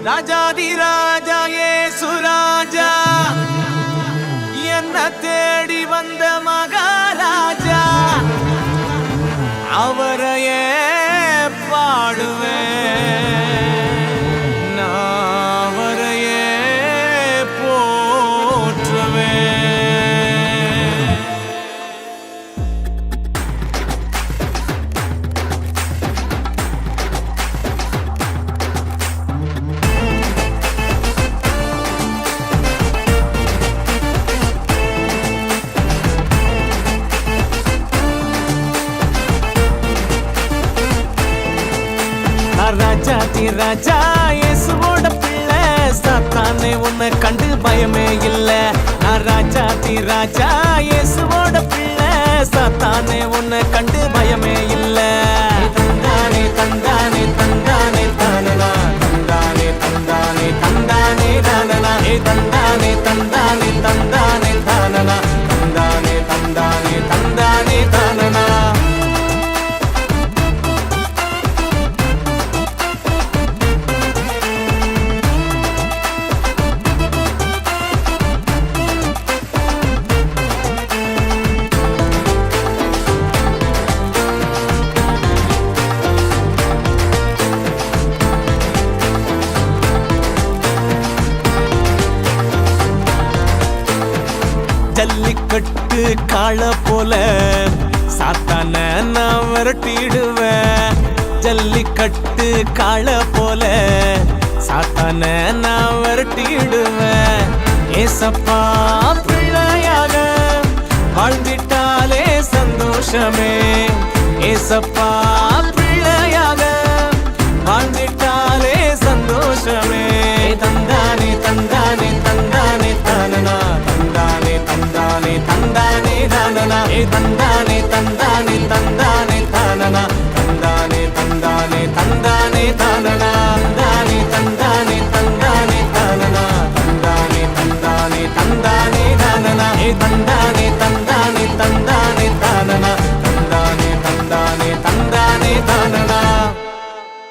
ராஜாதி ராஜா ஏசுராஜா என்ன தேடி வந்த மகாராஜா அவரையே பாடுவேன் நான் அவரையே போற்றுவேன். ராஜாதி ராஜா இயேசுவோட பிள்ளை சாத்தானே உன்னை கண்டு பயமே இல்ல. நான் ராஜாதி ராஜா இயேசுவோட பிள்ளை சாத்தானே உன்னை கண்டு பயமே இல்ல. தந்தானே தந்தானே தந்தானே தானனா தந்தானே தந்தானே தந்தானே தானனா தந்தானே தந்தானே தந்தானே தானனா தந்தானே தந்தானே தந்தானே தானனா. ஜல்லிக்கட்டு காள போல சாத்தான நான் விரட்டிடுவேன். ஜல்லிக்கட்டு காள போல சாத்தான நான் விரட்டிடுவேன். ஏசப்பா பிள்ளையாக வாழ்ந்திட்டாலே சந்தோஷமே. ஏசப்பா